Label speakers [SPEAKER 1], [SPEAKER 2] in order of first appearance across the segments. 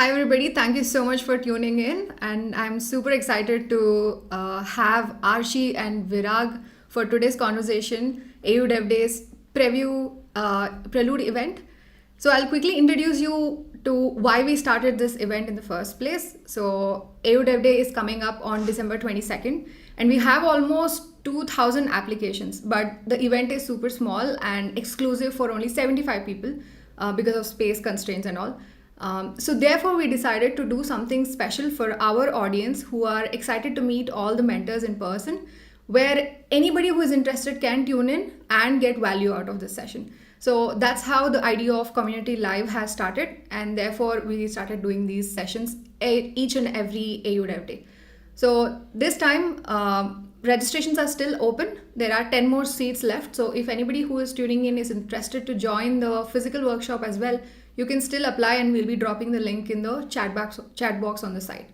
[SPEAKER 1] Hi, everybody. Thank you so much for tuning in. And I'm super excited to have Arshi and Virag for today's conversation, AUDEVDAY's prelude event. So, I'll quickly introduce you to why we started this event in the first place. So, AUDEV Day is coming up on December 22nd, and we have almost 2,000 applications, but the event is super small and exclusive for only 75 people because of space constraints and all. So, therefore, we decided to do something special for our audience who are excited to meet all the mentors in person, where anybody who is interested can tune in and get value out of this session. So, that's how the idea of Community Live has started, and therefore, we started doing these sessions each and every AUDEV day. So this time, registrations are still open. There are 10 more seats left. So if anybody who is tuning in is interested to join the physical workshop as well, you can still apply, and we'll be dropping the link in the chat box on the site.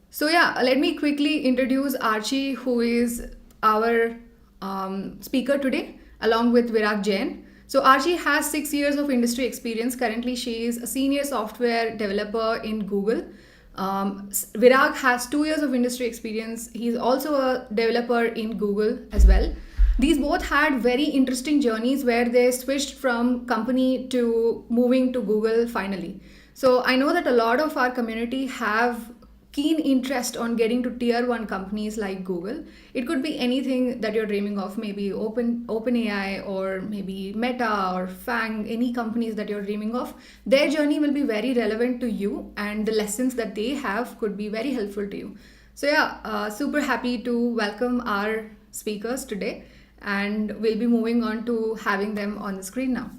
[SPEAKER 1] So yeah, let me quickly introduce Archie, who is our speaker today, along with Virag Jain. So Archie has 6 years of industry experience. Currently, she is a senior software developer in Google. Virag has 2 years of industry experience. He's also a developer in Google as well. These both had very interesting journeys where they switched from company to moving to Google finally. So I know that a lot of our community have keen interest on getting to tier one companies like Google. It could be anything that you're dreaming of, maybe OpenAI or maybe Meta or Fang, any companies that you're dreaming of. Their journey will be very relevant to you, and the lessons that they have could be very helpful to you. So yeah, super happy to welcome our speakers today, and we'll be moving on to having them on the screen now.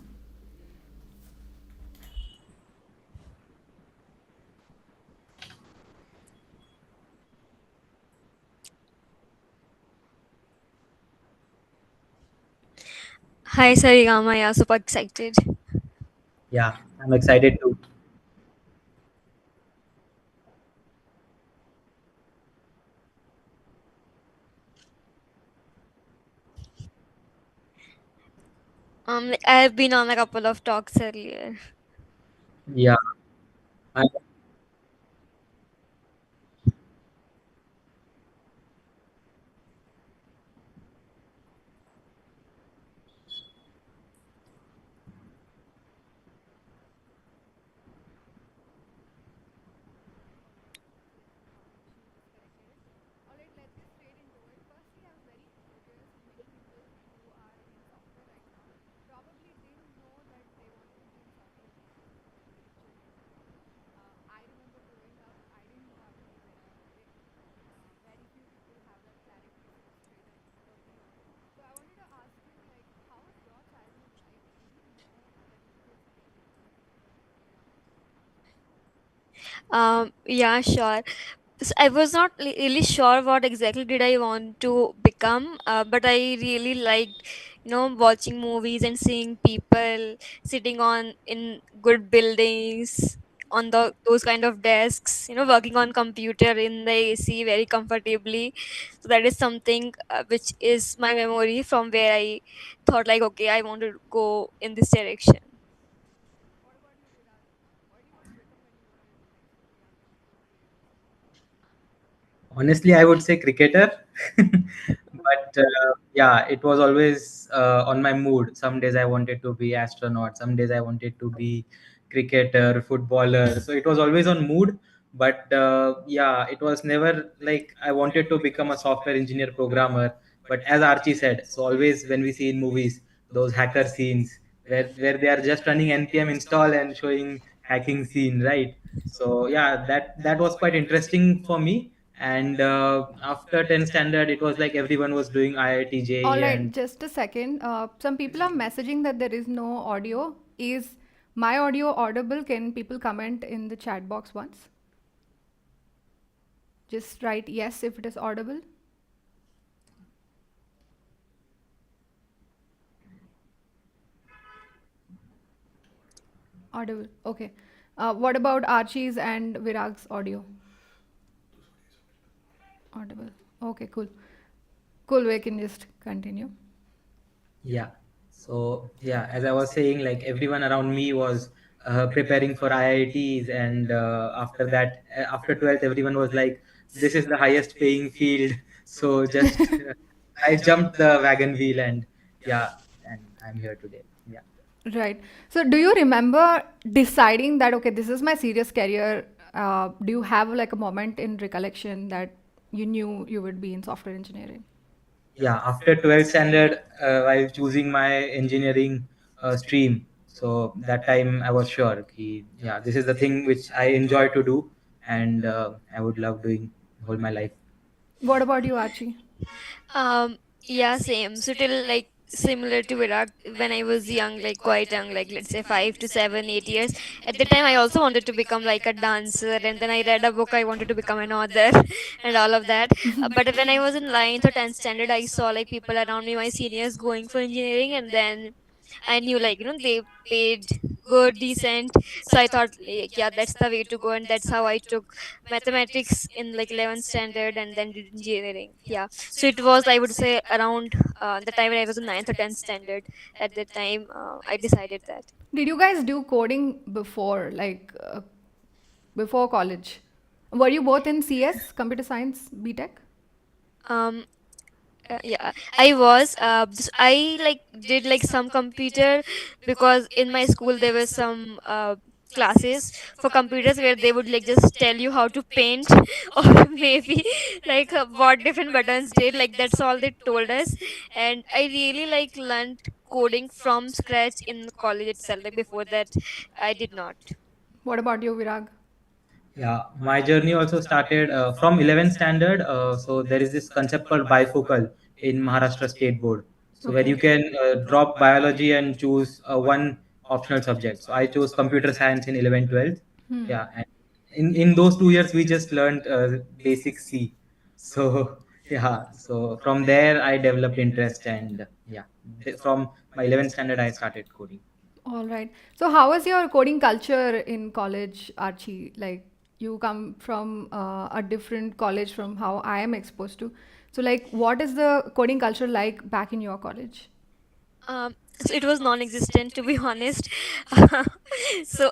[SPEAKER 2] Hi Sarigama, yeah, super excited.
[SPEAKER 3] Yeah, I'm excited too.
[SPEAKER 2] I've been on a couple of talks earlier.
[SPEAKER 3] Yeah, I,
[SPEAKER 2] Yeah, sure. So I was not really sure what exactly did I want to become, but I really liked, watching movies and seeing people sitting on in good buildings on those kind of desks, working on computer in the AC very comfortably. So that is something which is my memory from where I thought like, okay, I want to go in this direction.
[SPEAKER 3] honestly, I would say cricketer, but yeah, it was always on my mood. Some days I wanted to be astronaut, some days I wanted to be cricketer, footballer. So it was always on mood. But yeah, it was never like I wanted to become a software engineer programmer. But as Archie said, so always when we see in movies those hacker scenes where they are just running npm install and showing hacking scene, right? So yeah, that was quite interesting for me. And after 10 standard it was like everyone was doing iit
[SPEAKER 1] All
[SPEAKER 3] JEE
[SPEAKER 1] right,
[SPEAKER 3] and
[SPEAKER 1] just a second. Some people are messaging that there is no audio. Is my audio audible? Can people comment in the chat box once? Just write yes if it is audible. Audible. Okay. What about Archie's and Virag's audio? Audible. Okay, cool. Cool. We can just continue.
[SPEAKER 3] yeah. So yeah, as I was saying, like everyone around me was preparing for IITs, and after that, after 12th, everyone was like, "This is the highest paying field." So just I jumped the wagon wheel, and yeah, and I'm here today. Yeah.
[SPEAKER 1] Right. So, do you remember deciding that, okay, this is my serious career? Do you have like a moment in recollection that you knew you would be in software engineering?
[SPEAKER 3] Yeah, after 12th standard, while choosing my engineering stream, so that time I was sure yeah, this is the thing which I enjoy to do, and I would love doing whole my life.
[SPEAKER 1] What about you, Archie?
[SPEAKER 2] Um, yeah, same. So till like similar to Virag, when I was young, like quite young, like let's say 5 to 7, 8 years. At the time, I also wanted to become like a dancer, and then I read a book. I wanted to become an author, and all of that. But when I was in ninth or 10th standard, I saw like people around me, my seniors, going for engineering, and then I knew like they paid good, decent. So I thought like, yeah, that's the way to go, and that's how I took mathematics in like 11th standard, and then did engineering. Yeah. So it was, I would say, around the time when I was in ninth or 10th standard. At that time, I decided that.
[SPEAKER 1] Did you guys do coding before, before college? Were you both in CS, computer science, BTech?
[SPEAKER 2] Um, yeah, I was I like did like some computer, because in my school there were some classes for computers where they would like just tell you how to paint or maybe like what different buttons did, like that's all they told us. And I really like learned coding from scratch in college itself. Like before that I did not.
[SPEAKER 1] What about you, Virag?
[SPEAKER 3] Yeah, my journey also started from 11th standard. So there is this concept called bifocal in Maharashtra State Board. So where
[SPEAKER 1] Okay.
[SPEAKER 3] you can drop biology and choose one optional subject. So I chose computer science in 11th, 12th.
[SPEAKER 1] Hmm.
[SPEAKER 3] Yeah, and in those 2 years we just learned basic C. So yeah, so from there I developed interest, and yeah, from my 11th standard I started coding.
[SPEAKER 1] All right. So, how was your coding culture in college, Archie? Like, you come from a different college from how I am exposed to. So, like, what is the coding culture like back in your college?
[SPEAKER 2] So it was non-existent, to be honest. So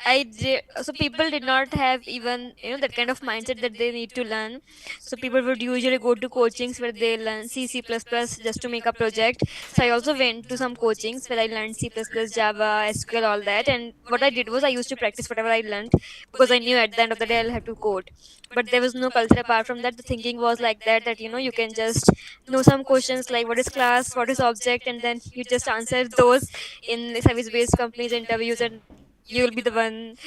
[SPEAKER 2] I did, so people did not have even that kind of mindset that they need to learn. So people would usually go to coachings where they learn C++ just to make a project. So I also went to some coachings where I learned C++, Java, SQL, all that. And what I did was I used to practice whatever I learned, because I knew at the end of the day I'll have to code. But there was no culture apart from that. The thinking was like that, that you can just know some questions like what is class, what is object, and then you just answer those in service based companies interviews, and you will be the one.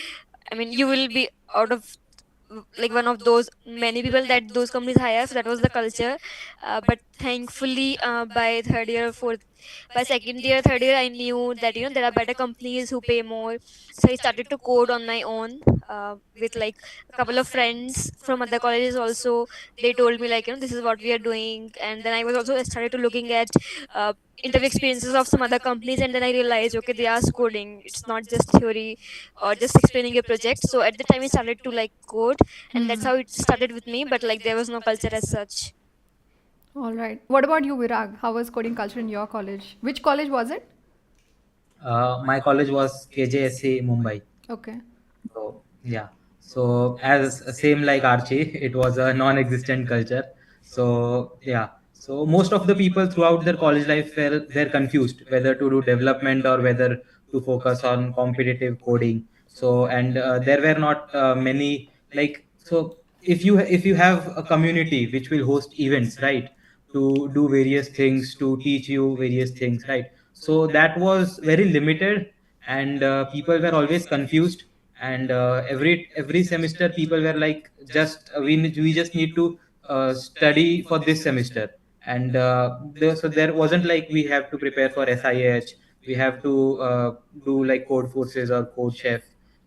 [SPEAKER 2] I mean, you will be out of like one of those many people that those companies hire. So that was the culture. But thankfully, by third year or fourth, by second year, third year, I knew that there are better companies who pay more. So I started to code on my own, with like a couple of friends from other colleges also. They told me like this is what we are doing, and then I was also started to looking at uh, interview experiences of some other companies, and then I realized, okay, they are coding, it's not just theory or just explaining a project. So at the time I started to like code, and that's
[SPEAKER 1] Hmm.
[SPEAKER 2] how it started with me. But like there was no culture as such.
[SPEAKER 1] All right. What about you, Virag? How was coding culture in your college? Which college was it?
[SPEAKER 3] My college was KJSC Mumbai.
[SPEAKER 1] Okay.
[SPEAKER 3] So yeah, so as same like Archie, it was a non-existent culture. So yeah, so most of the people throughout their college life were they're confused whether to do development or whether to focus on competitive coding. So and there were not many, like, so if you have a community which will host events, right, to do various things, to teach you various things, right, so that was very limited, and people were always confused, and every semester people were like, just we just need to study for this semester, and so there wasn't like we have to prepare for SIH, we have to do like code forces or code chef.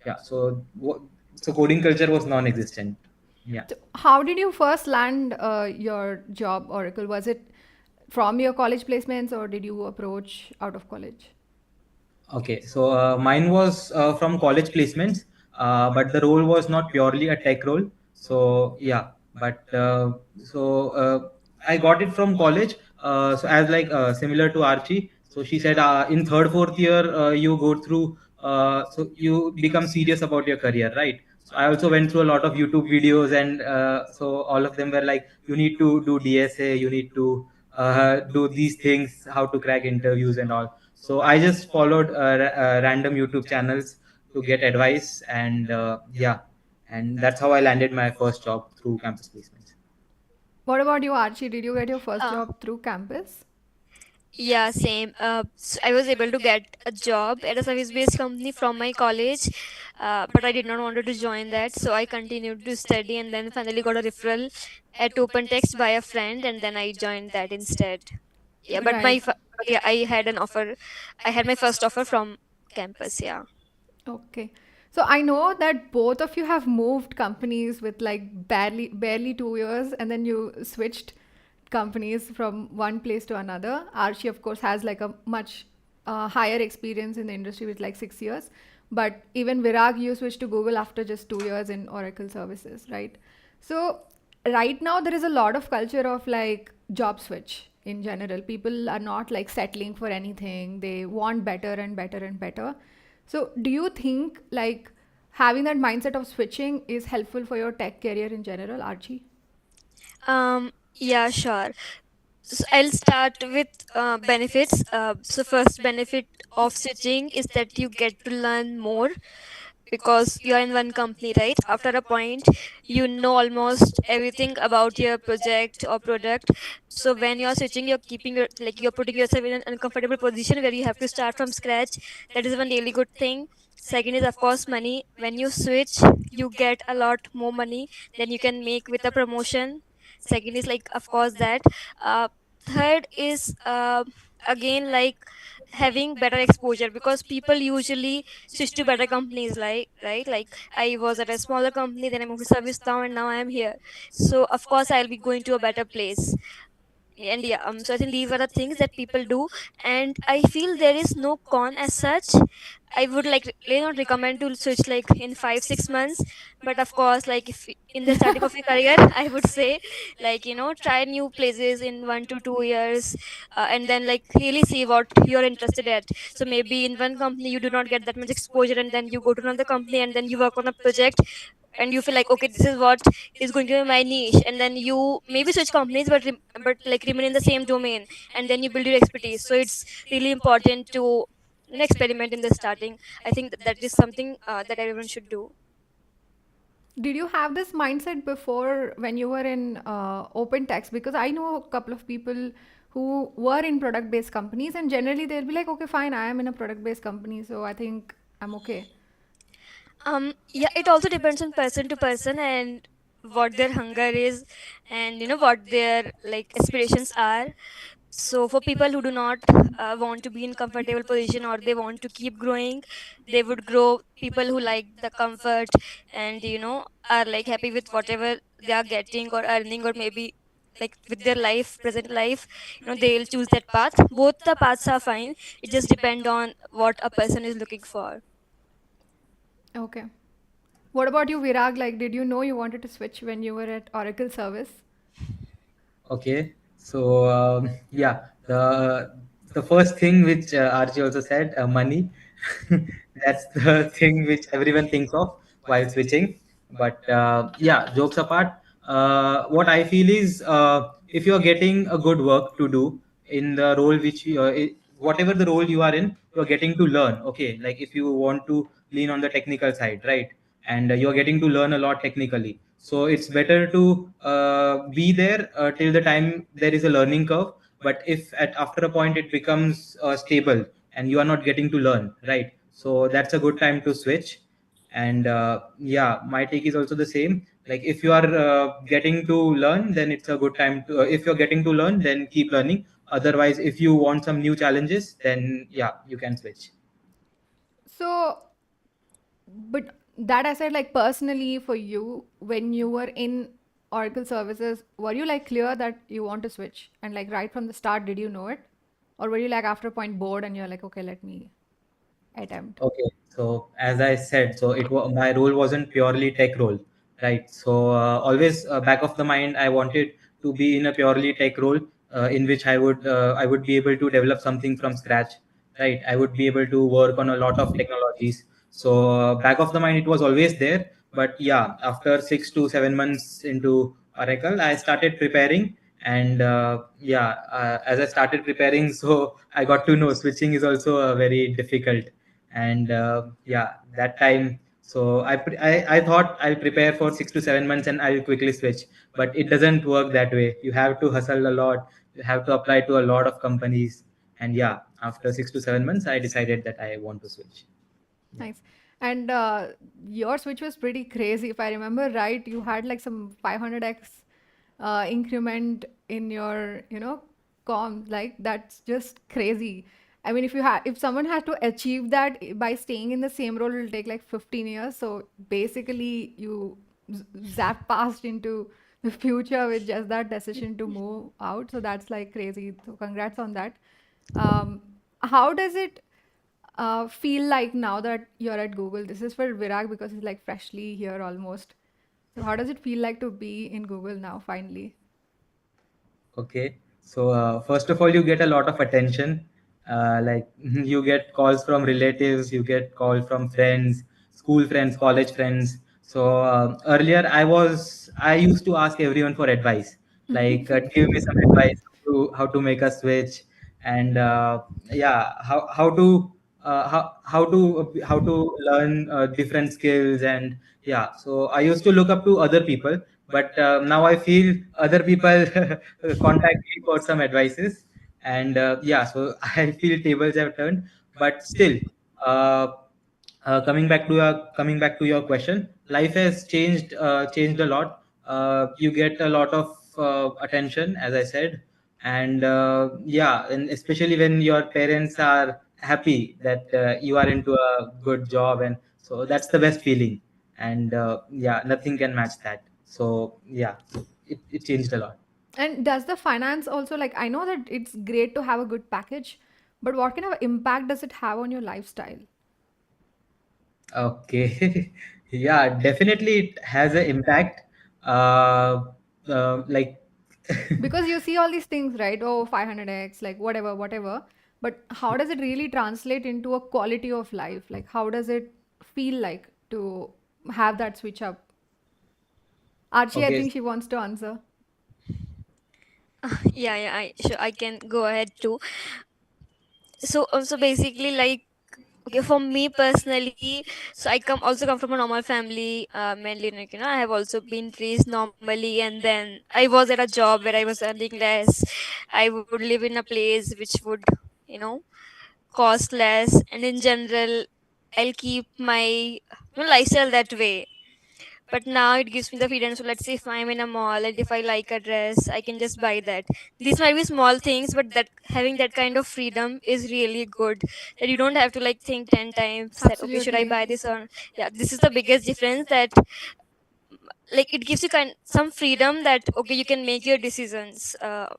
[SPEAKER 3] Yeah, so so coding culture was non-existent. Yeah.
[SPEAKER 1] So, how did you first land your job, Oracle? Was it from your college placements or did you approach out of college?
[SPEAKER 3] Okay, so mine was from college placements, but the role was not purely a tech role. So yeah, but I got it from college. So as like similar to Archie. So she said in third fourth year you go through so you become serious about your career, right? So I also went through a lot of YouTube videos, and so all of them were like, you need to do DSA, you need to do these things, how to crack interviews and all. So I just followed random YouTube channels to get advice, and yeah, and that's how I landed my first job through campus placements.
[SPEAKER 1] What about you, Archie? Did you get your first
[SPEAKER 2] Uh,
[SPEAKER 1] job through campus?
[SPEAKER 2] yeah, same. So I was able to get a job at a service-based company from my college, but I did not wanted to join that, so I continued to study and then finally got a referral at open text by a friend, and then I joined that instead. Yeah, but
[SPEAKER 1] Right.
[SPEAKER 2] yeah, I had an offer. I had my first offer from campus. Yeah.
[SPEAKER 1] Okay. So I know that both of you have moved companies with like barely 2 years, and then you switched companies from one place to another. Archie, of course, has like a much higher experience in the industry with like 6 years. But even Virag, you switched to Google after just 2 years in Oracle services, right? So right now there is a lot of culture of like job switch in general. People are not like settling for anything. They want better and better and better. So, do you think like having that mindset of switching is helpful for your tech career in general, Archie?
[SPEAKER 2] Yeah, sure. So I'll start with benefits. So first benefit of switching is that you get to learn more because you are in one company, right? After a point, you know almost everything about your project or product. So when you're switching, you're keeping your like you're putting yourself in an uncomfortable position where you have to start from scratch. That is one really good thing. Second is of course money. When you switch, you get a lot more money than you can make with a promotion. Second is like of course that. Third is again like having better exposure because people usually switch to better companies, like right, like I was at a smaller company, then I moved to service now, and now I am here. So of course I'll be going to a better place. And yeah, so I think these are the things that people do, and I feel there is no con as such. I would like really not recommend to switch like in 5 6 months, but of course like if in the starting of your career I would say like try new places in 1 to 2 years, and then like really see what you're interested at. So maybe in one company you do not get that much exposure, and then you go to another company and then you work on a project and you feel like okay, this is what is going to be my niche, and then you maybe switch companies but but like remain in the same domain, and then you build your expertise. So it's really important to experiment in the starting. I think that is something that everyone should do.
[SPEAKER 1] Did you have this mindset before when you were in open text? Because I know a couple of people who were in product based companies, and generally they'll be like, okay, fine, I am in a product based company, so I think I'm okay.
[SPEAKER 2] Yeah, it also depends on person to person and what their hunger is, and what their like aspirations are. So for people who do not want to be in comfortable position or they want to keep growing, they would grow. People who like the comfort and are like happy with whatever they are getting or earning, or maybe like with their life, present life, they'll choose that path. Both the paths are fine. It just depend on what a person is looking for.
[SPEAKER 1] Okay. What about you, Virag? Like, did you know you wanted to switch when you were at Oracle service?
[SPEAKER 3] Okay, so yeah, the first thing which Archie also said, money. That's the thing which everyone thinks of while switching. But yeah, jokes apart, what I feel is if you are getting a good work to do in the role which whatever the role you are in, you are getting to learn. Okay, like if you want to lean on the technical side, right? And you're getting to learn a lot technically, so it's better to be there till the time there is a learning curve. But if at after a point it becomes stable and you are not getting to learn, right, so that's a good time to switch. And yeah, my take is also the same. Like if you are getting to learn, then it's a good time to if you're getting to learn, then keep learning. Otherwise, if you want some new challenges, then yeah, you can switch.
[SPEAKER 1] So, but that I said, like personally for you, when you were in Oracle services, were you like clear that you want to switch? And like right from the start, did you know it? Or were you like after a point bored and you're like, okay, let me attempt?
[SPEAKER 3] Okay, so as I said, so my role wasn't purely tech role, right? So always back of the mind, I wanted to be in a purely tech role, in which I would be able to develop something from scratch, right? I would be able to work on a lot of technology. technologies. So back of the mind, it was always there. But yeah, after 6 to 7 months into Oracle, I started preparing. And yeah, as I started preparing, so I got to know switching is also very difficult. And yeah, that time, so I thought I'll prepare for 6 to 7 months and I'll quickly switch. But it doesn't work that way. You have to hustle a lot. You have to apply to a lot of companies. And yeah, after 6 to 7 months, I decided that I want to switch. Yeah.
[SPEAKER 1] Nice. And your switch was pretty crazy. If I remember right, you had like some 500x increment in your, comms. Like that's just crazy. I mean, if someone had to achieve that by staying in the same role, it'll take like 15 years. So basically, you zap past into the future with just that decision to move out. So that's like crazy. So congrats on that. Um, how does it feel like now that you're at Google? This is for Virag because he's like freshly here almost. So how does it feel like to be in Google now finally?
[SPEAKER 3] Okay. So first of all, you get a lot of attention. Like you get calls from relatives, you get calls from friends, school friends, college friends. So earlier, I used to ask everyone for advice, like give me some advice how to make a switch, and yeah, how to learn different skills. And yeah, so I used to look up to other people, but now I feel other people contact me for some advices. And yeah, so I feel tables have turned. But still, uh, coming back to your question, life has changed a lot. You get a lot of attention, as I said. And yeah, and especially when your parents are happy that you are into a good job, and so that's the best feeling. And yeah, nothing can match that. So yeah, it changed a lot.
[SPEAKER 1] And does the finance also, like, I know that it's great to have a good package, but what kind of impact does it have on your lifestyle?
[SPEAKER 3] Okay. Yeah, definitely it has an impact. Uh, like,
[SPEAKER 1] Because you see all these things, right? Oh, 500x, like whatever, whatever. But how does it really translate into a quality of life? Like, how does it feel like to have that switch up? Archie, I
[SPEAKER 3] okay,
[SPEAKER 1] think she wants to answer.
[SPEAKER 2] Yeah, I sure I can go ahead too. So basically, like, okay, for me personally, so I come from a normal family, mainly, like, I have also been raised normally, and then I was at a job where I was earning less. I would live in a place which would, you know cost less, and in general, I'll keep my, lifestyle that way. But now it gives me the freedom. So let's say if I'm in a mall and if I like a dress, I can just buy that. These might be small things, but that having that kind of freedom is really good. That you don't have to like think 10 times that, okay, should I
[SPEAKER 1] Absolutely.
[SPEAKER 2] buy this or, yeah. This is the biggest difference, that like it gives you some freedom, that okay, you can make your decisions on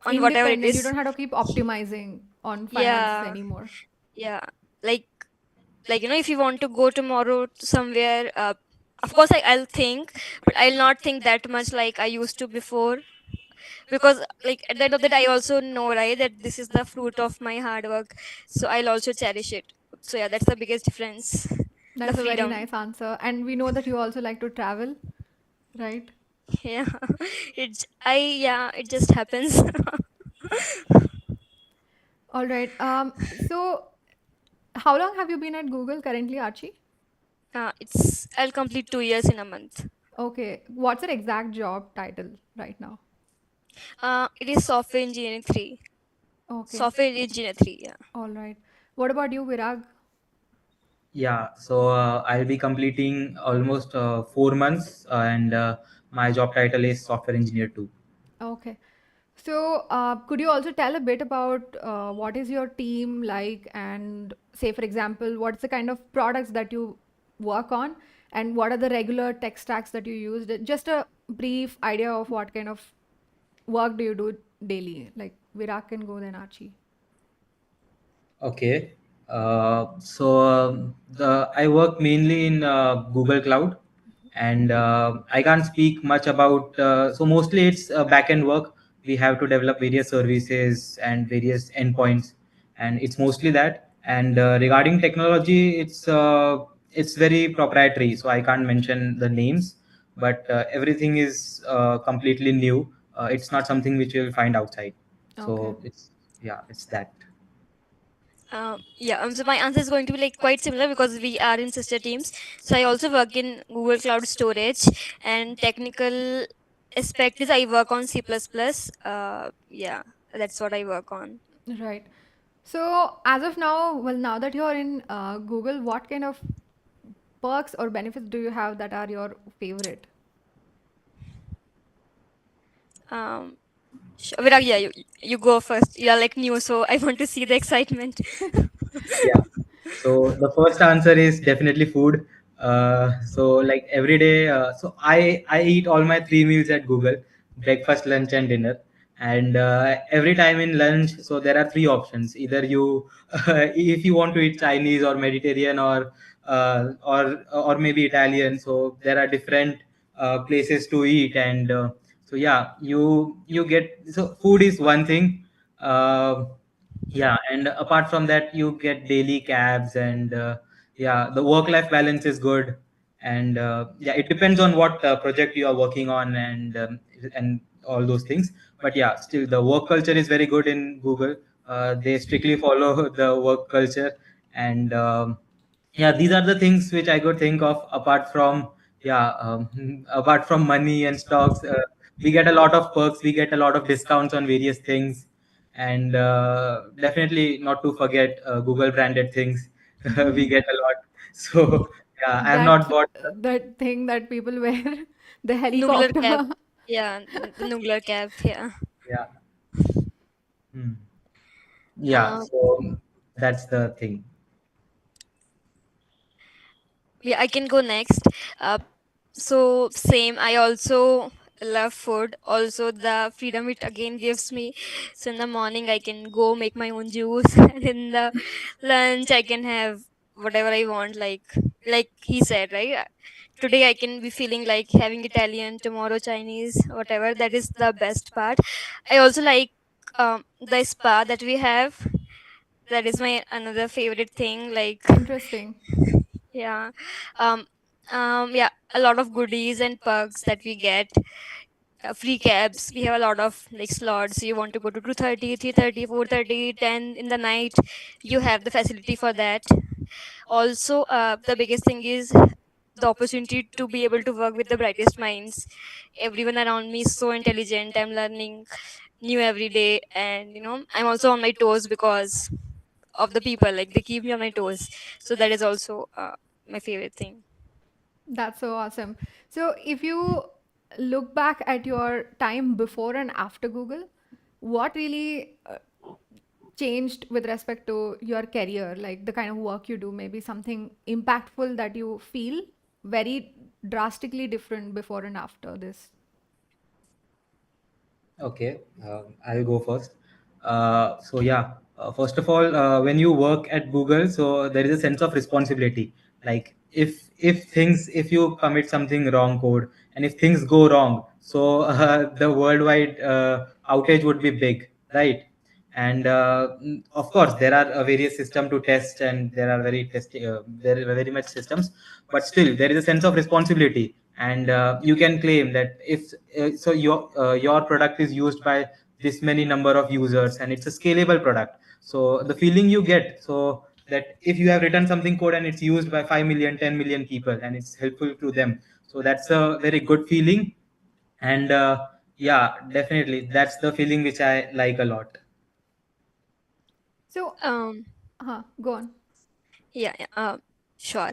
[SPEAKER 2] whatever it
[SPEAKER 1] Independent. You
[SPEAKER 2] is.
[SPEAKER 1] don't have to keep optimizing on finance
[SPEAKER 2] Yeah,
[SPEAKER 1] anymore.
[SPEAKER 2] yeah. Like if you want to go tomorrow to somewhere, of course I'll think, but I'll not think that much like I used to before, because like at the end of the day I also know, right, that this is the fruit of my hard work, so I'll also cherish it. So yeah, that's the biggest difference. The
[SPEAKER 1] That's a very
[SPEAKER 2] freedom.
[SPEAKER 1] nice answer. And we know that you also like to travel, right?
[SPEAKER 2] Yeah. It just happens.
[SPEAKER 1] All right. So how long have you been at Google currently, Archie?
[SPEAKER 2] I'll complete 2 years in a month.
[SPEAKER 1] Okay. What's your exact job title right now?
[SPEAKER 2] It is software engineering 3.
[SPEAKER 1] Okay.
[SPEAKER 2] Software engineer 3, yeah.
[SPEAKER 1] All right. What about you, Virag?
[SPEAKER 3] yeah, so I'll be completing almost 4 months, and my job title is software engineer too.
[SPEAKER 1] Okay. So, could you also tell a bit about what is your team like, and say, for example, what's the kind of products that you work on, and what are the regular tech stacks that you use? Just a brief idea of what kind of work do you do daily. Like Virag can go, then Archie.
[SPEAKER 3] Okay. So I work mainly in Google Cloud, and I can't speak much about. So mostly it's backend work. We have to develop various services and various endpoints, and it's mostly that. And regarding technology, it's very proprietary, so I can't mention the names, but everything is completely new. It's not something which you'll find outside.
[SPEAKER 1] Okay.
[SPEAKER 3] So it's, yeah, it's that.
[SPEAKER 2] Yeah, so my answer is going to be like quite similar because we are in sister teams. So I also work in Google Cloud Storage, and technical aspect is I work on C++. Yeah, that's what I work on.
[SPEAKER 1] Right. So, as of now, well, now that you're in Google, what kind of perks or benefits do you have that are your favorite?
[SPEAKER 2] Um, Virag, yeah, you go first. You're like new, so I want to see the excitement.
[SPEAKER 3] Yeah. So the first answer is definitely food. So like every day, so I eat all my three meals at Google: breakfast, lunch, and dinner. And every time in lunch, so there are three options. Either you, if you want to eat Chinese or Mediterranean, or maybe Italian. So there are different places to eat, and so yeah, you get, so food is one thing. Uh, yeah, and apart from that, you get daily cabs, and yeah, the work life balance is good. And yeah, it depends on what project you are working on, and all those things. But yeah, still the work culture is very good in Google. They strictly follow the work culture. And yeah, these are the things which I could think of. Apart from, yeah, apart from money and stocks, we get a lot of perks, we get a lot of discounts on various things. And definitely not to forget Google branded things. We get a lot. So yeah, I have not
[SPEAKER 1] That
[SPEAKER 3] bought.
[SPEAKER 1] that thing that people wear, the
[SPEAKER 2] Nuclear cap.
[SPEAKER 1] helicopter.
[SPEAKER 2] Yeah, the nuclear cap. Yeah.
[SPEAKER 3] Yeah. Hmm. Yeah,
[SPEAKER 2] Um,
[SPEAKER 3] so that's the thing.
[SPEAKER 2] yeah, I can go next. Uh, so same. I also love food. Also, the freedom it again gives me. So in the morning, I can go make my own juice, and in the lunch, I can have whatever I want. Like he said, right? Today I can be feeling like having Italian, tomorrow Chinese, whatever. That is the best part. I also like the spa that we have. That is my another favorite thing. Like,
[SPEAKER 1] Interesting.
[SPEAKER 2] yeah, um, yeah, a lot of goodies and perks that we get. Free cabs. We have a lot of like slots. You want to go to 2:30, 3:30, 4:30, 10 in the night. You have the facility for that. Also, the biggest thing is the opportunity to be able to work with the brightest minds. Everyone around me is so intelligent. I'm learning new every day, and I'm also on my toes because of the people. Like they keep me on my toes. So that is also my favorite thing.
[SPEAKER 1] That's so awesome. So, if you look back at your time before and after Google, what really changed with respect to your career, like the kind of work you do, maybe something impactful that you feel very drastically different before and after this?
[SPEAKER 3] Okay, I'll go first. So yeah, first of all, when you work at Google, so there is a sense of responsibility. Like if you commit something wrong code, and if things go wrong, so the worldwide outage would be big, right? And of course, there are various system to test, and there are very very much systems. But still, there is a sense of responsibility. And you can claim that if so your product is used by this many number of users, and it's a scalable product. So the feeling you get, so that if you have written something code and it's used by 5 million, 10 million people, and it's helpful to them, so that's a very good feeling. And yeah, definitely that's the feeling which I like a lot.
[SPEAKER 1] So, go on.
[SPEAKER 2] Yeah, yeah, sure.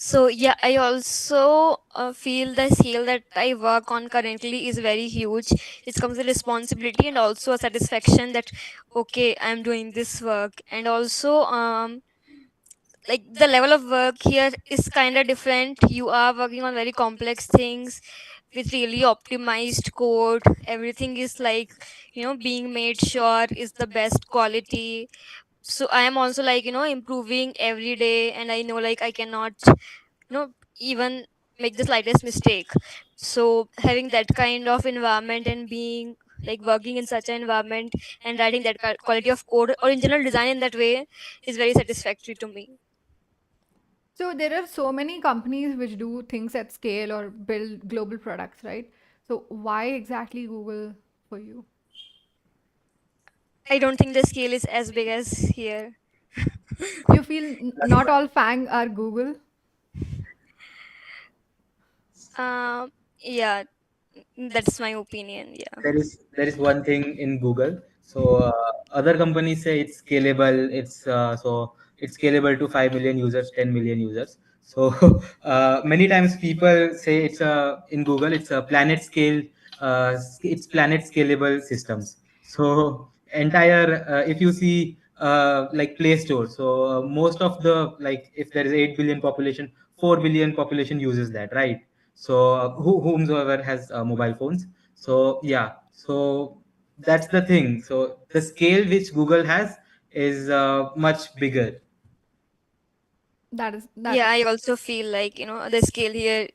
[SPEAKER 2] So yeah, I also feel the skill that I work on currently is very huge. It comes with responsibility and also a satisfaction that okay, I'm doing this work. And also like the level of work here is kind of different. You are working on very complex things with really optimized code. Everything is like being made sure is the best quality. So I am also like improving every day, and I know like I cannot even make the slightest mistake. So having that kind of environment and being like working in such an environment and writing that quality of code or in general design in that way is very satisfactory to me.
[SPEAKER 1] So there are so many companies which do things at scale or build global products, right? So why exactly Google for you?
[SPEAKER 2] I don't think the scale is as big as here.
[SPEAKER 1] You feel not all Fang are Google?
[SPEAKER 2] um yeah, that's my opinion, yeah.
[SPEAKER 3] There is one thing in Google. So other companies say it's scalable. It's scalable to 5 million users, 10 million users. So many times people say it's a in Google it's a planet scale. It's planet scalable systems. So entire if you see like Play Store. So most of the like if there is 8 billion population, 4 billion population uses that, right? So whomsoever has mobile phones. So yeah, so that's the thing. So the scale which Google has is much bigger.
[SPEAKER 1] That is that.
[SPEAKER 2] Yeah, I also feel like, the scale here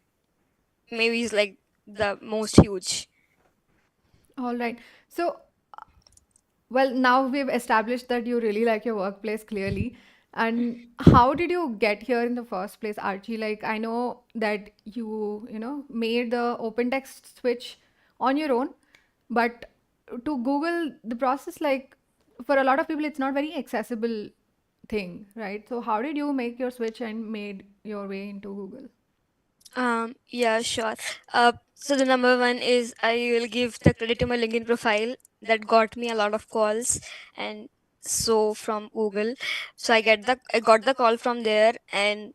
[SPEAKER 2] maybe is like the most huge.
[SPEAKER 1] All right. So, well, now we've established that you really like your workplace clearly. And how did you get here in the first place, Archie? Like, I know that made the open text switch on your own, but to Google, the process, like, for a lot of people, it's not very accessible thing, right? So, how did you make your switch and made your way into Google?
[SPEAKER 2] Yeah, sure. So the number one is I will give the credit to my LinkedIn profile that got me a lot of calls, and so from Google. So I got the call from there, and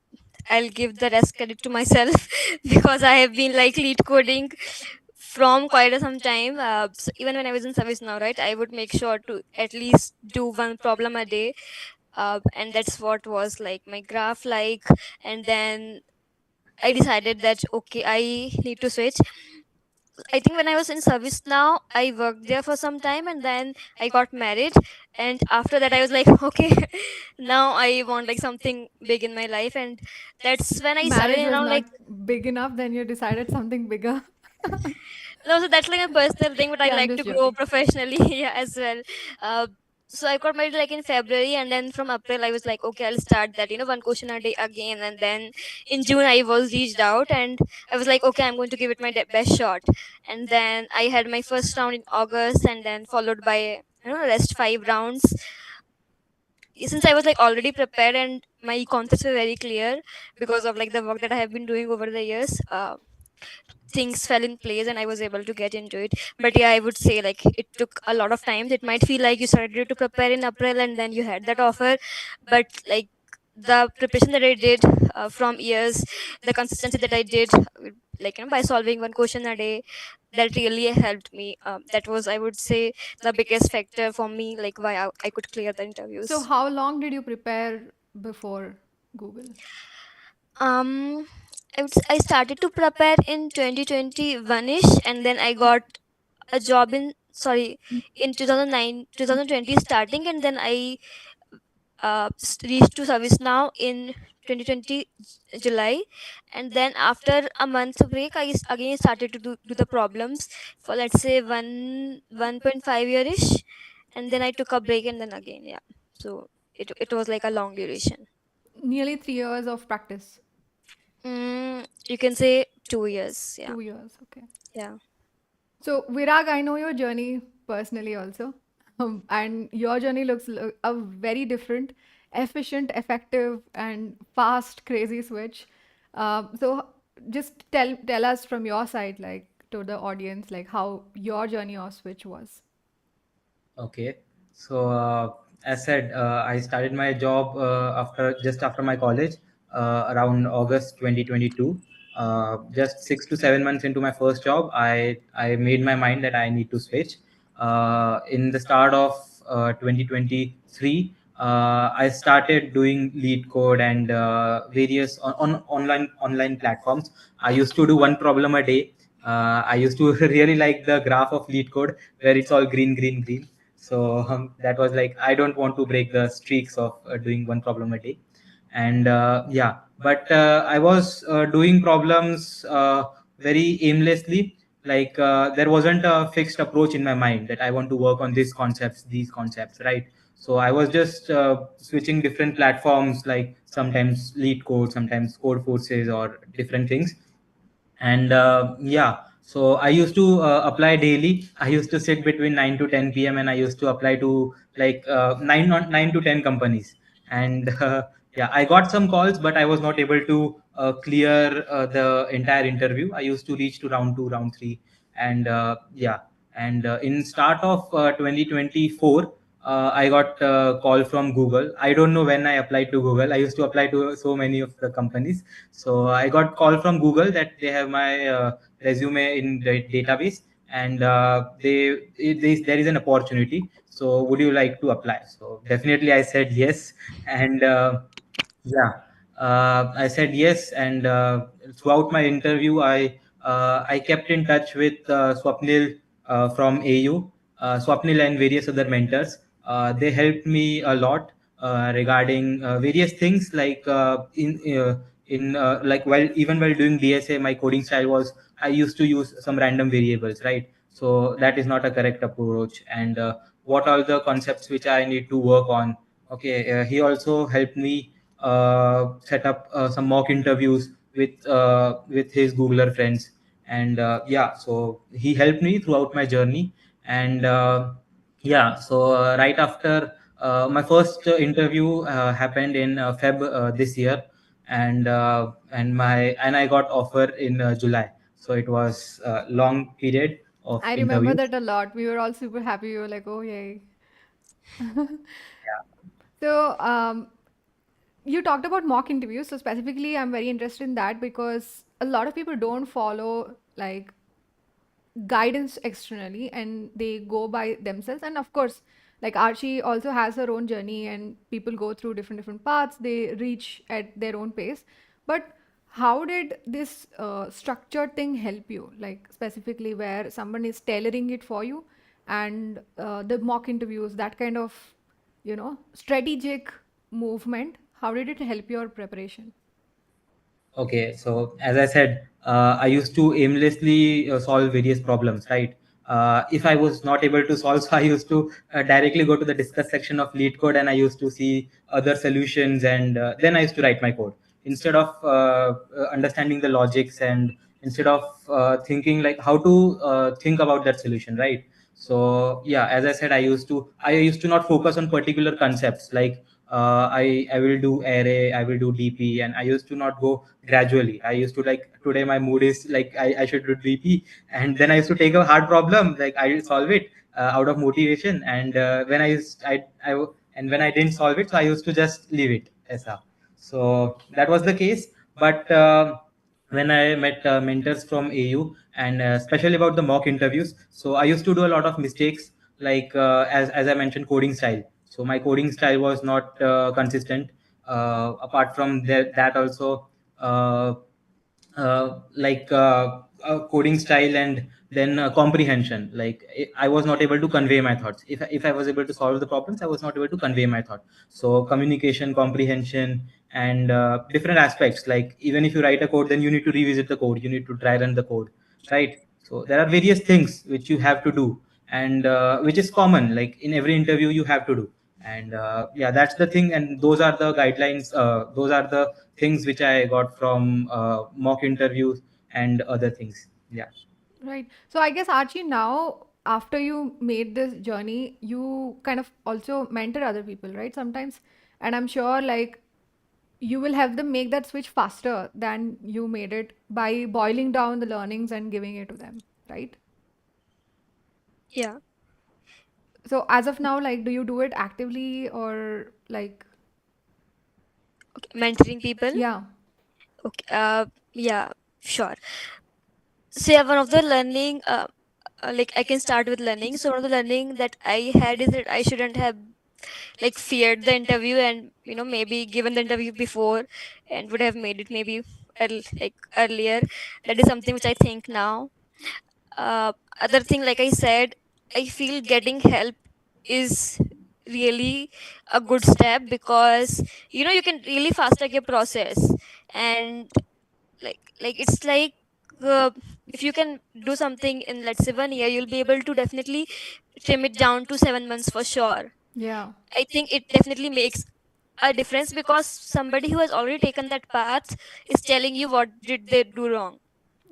[SPEAKER 2] I'll give the rest credit to myself because I have been like lead coding from quite some time. So even when I was in service now, right, I would make sure to at least do one problem a day. And that's what was like my graph like, and then I decided that okay, I need to switch. I think when I was in service now, I worked there for some time and then I got married. And after that, I was like, okay, now I want like something big in my life. And that's when I started
[SPEAKER 1] Marriage was
[SPEAKER 2] around
[SPEAKER 1] not
[SPEAKER 2] like,
[SPEAKER 1] big enough, then you decided something bigger.
[SPEAKER 2] no, so that's like a personal thing, but I
[SPEAKER 1] Yeah, I'm
[SPEAKER 2] like to
[SPEAKER 1] just
[SPEAKER 2] grow
[SPEAKER 1] joking.
[SPEAKER 2] professionally yeah, as well. Uh, so I got married like in February, and then from April I was like, okay, I'll start that, one question a day again. And then in June I was reached out, and I was like, okay, I'm going to give it my best shot. And then I had my first round in August, and then followed by rest 5 rounds. Since I was like already prepared and my concepts were very clear because of like the work that I have been doing over the years. Things fell in place and I was able to get into it. But yeah, I would say like it took a lot of time. It might feel like you started to prepare in April and then you had that offer, but like the preparation that I did from years, the consistency that I did, like by solving one question a day, that really helped me. That was, I would say, the biggest factor for me, like why I could clear the
[SPEAKER 1] So,
[SPEAKER 2] interviews.
[SPEAKER 1] how long did you prepare before Google?
[SPEAKER 2] Um, I started to prepare in 2021 ish, and then I got a job in sorry in 2009 2020 starting, and then I reached to service now in 2020 July. And then after a month break I again started to do the problems for let's say 1.5 year ish, and then I took a break and then again, yeah. So it was like a long duration.
[SPEAKER 1] Nearly 3 years of practice.
[SPEAKER 2] You can say 2 years, yeah.
[SPEAKER 1] 2 years, okay.
[SPEAKER 2] Yeah.
[SPEAKER 1] So, Virag, I know your journey personally also. And your journey looks a very different, efficient, effective, and fast, crazy switch. So, just tell us from your side, like to the audience, like how your journey or switch was.
[SPEAKER 3] Okay. So as said, I started my job after my college around August 2022. Just 6 to 7 months into my first job, I made my mind that I need to switch. In the start of 2023, I started doing lead code and various on online platforms. I used to do one problem a day. I used to really like the graph of lead code where it's all green, green, green. So that was like I don't want to break the streaks of doing one problem a day. And yeah, but I was doing problems very aimlessly. Like there wasn't a fixed approach in my mind that I want to work on these concepts, right? So I was just switching different platforms, like sometimes lead code, sometimes code forces, or different things. And yeah, so I used to apply daily. I used to sit between 9 to 10 p.m. and I used to apply to like 9 to 10 companies. And yeah, I got some calls, but I was not able to clear the entire interview. I used to reach to round 2, round 3. And yeah, and in start of 2024, I got a call from Google. I don't know when I applied to Google. I used to apply to so many of the companies. So I got call from Google that they have my resume in the database, and there is an opportunity. So would you like to apply? So definitely I said yes, and yeah, I said yes, and throughout my interview, I kept in touch with Swapnil from AU, Swapnil and various other mentors. They helped me a lot regarding various things, like in like while even while doing DSA, my coding style was I used to use some random variables, right? So that is not a correct approach. And what are the concepts which I need to work on? Okay, he also helped me set up some mock interviews with his Googler friends. And yeah, so he helped me throughout my journey. And yeah, so right after my first interview happened in Feb this year. And I got offer in July. So it was a long period of
[SPEAKER 1] I remember
[SPEAKER 3] interviews.
[SPEAKER 1] that a lot. We were all super happy. We were like, oh, yay. So, you talked about mock interviews. So, specifically, I'm very interested in that because a lot of people don't follow like guidance externally and they go by themselves. And of course, like Archie also has her own journey and people go through different paths, they reach at their own pace. But how did this structured thing help you, like specifically where someone is tailoring it for you, and the mock interviews, that kind of, strategic movement, how did it help your preparation?
[SPEAKER 3] Okay, so as I said, I used to aimlessly solve various problems, right? If I was not able to solve, so I used to directly go to the discuss section of lead code, and I used to see other solutions, and then I used to write my code instead of understanding the logics, and instead of thinking like how to think about that solution, right? So yeah, as I said, I used to not focus on particular concepts, like I will do array, I will do DP, and I used to not go gradually. I used to, like, today my mood is like I should do DP, and then I used to take a hard problem, like I will solve it out of motivation. And when I used I w- and when I didn't solve it, so I used to just leave it as a. So that was the case. But when I met mentors from AU, and especially about the mock interviews, so I used to do a lot of mistakes, like as I mentioned, coding style. So my coding style was not consistent. Apart from that also, uh, coding style, and then comprehension. Like I was not able to convey my thoughts. If I was able to solve the problems, I was not able to convey my thought. So communication, comprehension, and different aspects. Like even if you write a code, then you need to revisit the code. You need to try run the code, right? So there are various things which you have to do, and which is common. Like in every interview, you have to do. And yeah, that's the thing. And those are the guidelines. Those are the things which I got from mock interviews and other things. Yeah.
[SPEAKER 1] Right. So I guess Archie, now after you made this journey, you kind of also mentor other people, right? Sometimes, and I'm sure like you will help them make that switch faster than you made it by boiling down the learnings and giving it to them, right?
[SPEAKER 2] Yeah.
[SPEAKER 1] So as of now, like, do you do it actively or like,
[SPEAKER 2] Okay. Mentoring people.
[SPEAKER 1] yeah,
[SPEAKER 2] Okay. Yeah. Sure. So yeah, one of the learning, like I can start with learning. So one of the learning that I had is that I shouldn't have like feared the interview, and maybe given the interview before, and would have made it maybe like earlier. That is something which I think now. uh, Other thing, like I said, I feel getting help is really a good step, because you can really fast track your process. And like it's like uh, if you can do something in, let's say, 1 year, you'll be able to definitely trim it down to 7 months for sure.
[SPEAKER 1] Yeah.
[SPEAKER 2] I think it definitely makes a difference, because somebody who has already taken that path is telling you what did they do wrong.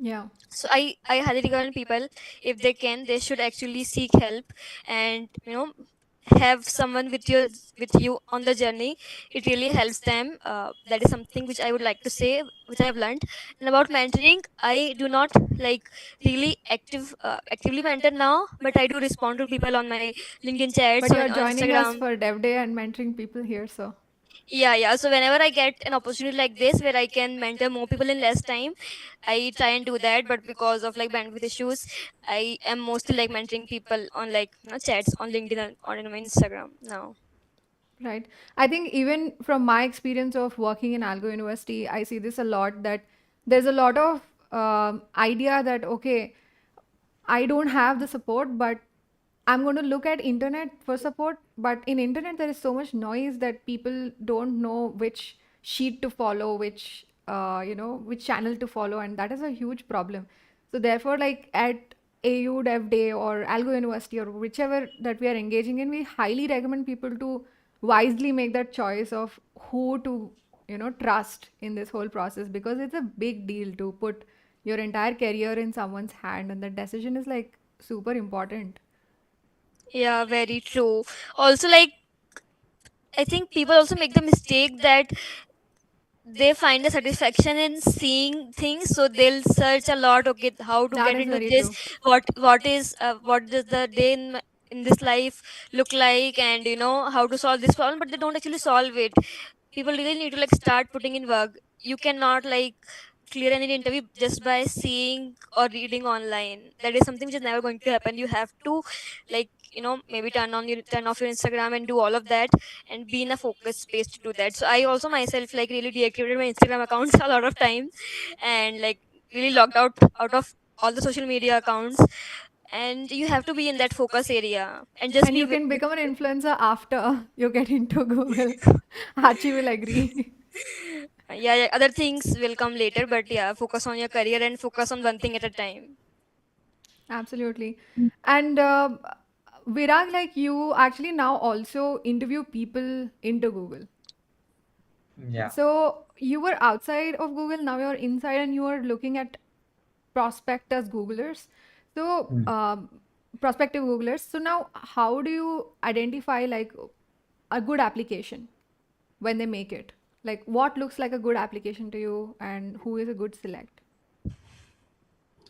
[SPEAKER 1] Yeah.
[SPEAKER 2] So I highly recommend people, if they can, they should actually seek help, and have someone with you on the journey. It really helps them. That is something which I would like to say, which I have learned. And about mentoring, I do not like really actively mentor now, but I do respond to people on my LinkedIn chats,
[SPEAKER 1] But you're
[SPEAKER 2] on
[SPEAKER 1] joining us
[SPEAKER 2] Instagram.
[SPEAKER 1] for Dev Day and mentoring people here, so
[SPEAKER 2] Yeah. So whenever I get an opportunity like this where I can mentor more people in less time, I try and do that. But because of like bandwidth issues, I am mostly like mentoring people on like chats on LinkedIn and on my Instagram now.
[SPEAKER 1] right. I think even from my experience of working in Algo University, I see this a lot that there's a lot of idea that okay, I don't have the support, but I'm going to look at internet for support. But in internet, there is so much noise that people don't know which sheet to follow, which which channel to follow, and that is a huge problem. So therefore, like at AU Dev Day or Algo University or whichever that we are engaging in, we highly recommend people to wisely make that choice of who to trust in this whole process, because it's a big deal to put your entire career in someone's hand, and that decision is like super important.
[SPEAKER 2] Yeah, very true. Also, like, I think people also make the mistake that they find a satisfaction in seeing things, so they'll search a lot, okay, how to
[SPEAKER 1] That
[SPEAKER 2] get
[SPEAKER 1] is
[SPEAKER 2] into
[SPEAKER 1] very
[SPEAKER 2] this,
[SPEAKER 1] true.
[SPEAKER 2] what does the day in this life look like, and how to solve this problem, but they don't actually solve it. People really need to like start putting in work. You cannot like clear any interview just by seeing or reading online. That is something which is never going to happen. You have to like maybe turn off your Instagram and do all of that, and be in a focused space to do that. So I also myself like really deactivated my Instagram accounts a lot of time, and like really logged out of all the social media accounts. And you have to be in that focus area and just
[SPEAKER 1] And
[SPEAKER 2] be
[SPEAKER 1] you can become an influencer after you get into Google. Archie will agree.
[SPEAKER 2] yeah, other things will come later, but yeah, focus on your career and focus on one thing at a time.
[SPEAKER 1] Absolutely. And Virag, like you actually now also interview people into Google.
[SPEAKER 3] Yeah.
[SPEAKER 1] So you were outside of Google, now you're inside and you are looking at prospectors Googlers. So
[SPEAKER 3] Hmm.
[SPEAKER 1] prospective Googlers. So now how do you identify like a good application when they make it? Like what looks like a good application to you and who is a good select?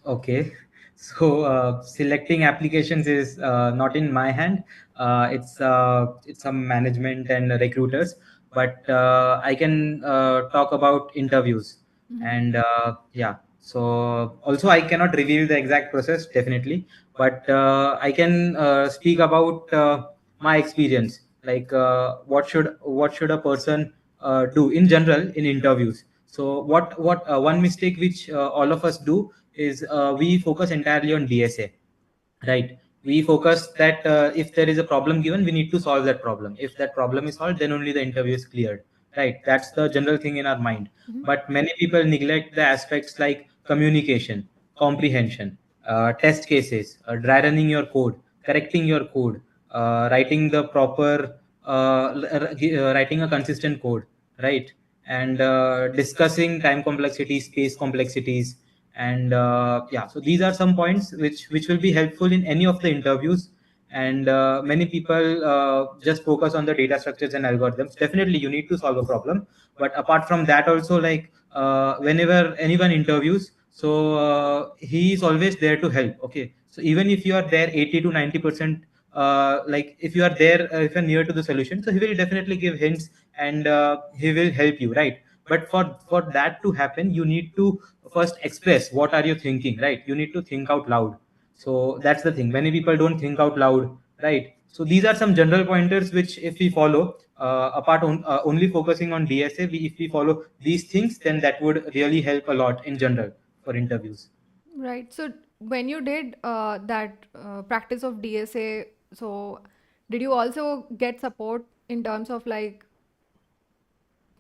[SPEAKER 3] Okay. So selecting applications is not in my hand. It's some management and recruiters. But I can talk about interviews.
[SPEAKER 1] Mhm.
[SPEAKER 3] And yeah. So also I cannot reveal the exact process definitely, but I can speak about my experience. Like what should a person do in general in interviews. So what one mistake which all of us do is we focus entirely on DSA, right? We focus that if there is a problem given, we need to solve that problem. If that problem is solved, then only the interview is cleared, right? That's the general thing in our mind.
[SPEAKER 1] Mhm.
[SPEAKER 3] But many people neglect the aspects like communication, comprehension, test cases, dry running your code, correcting your code, writing the proper writing a consistent code, right? And discussing time complexities, space complexities, and yeah. So these are some points which will be helpful in any of the interviews. And many people just focus on the data structures and algorithms. Definitely you need to solve a problem, but apart from that also, like whenever anyone interviews, so he is always there to help. Okay, so even if you are there 80 to 90%, like if you are there, if you're near to the solution, so he will definitely give hints, and he will help you, right? But for that to happen, you need to first express what are you thinking, right? You need to think out loud. So that's the thing, many people don't think out loud, right? So these are some general pointers which if we follow, only focusing on DSA, if we follow these things, then that would really help a lot in general for interviews.
[SPEAKER 1] Right. So when you did that practice of DSA, so did you also get support in terms of like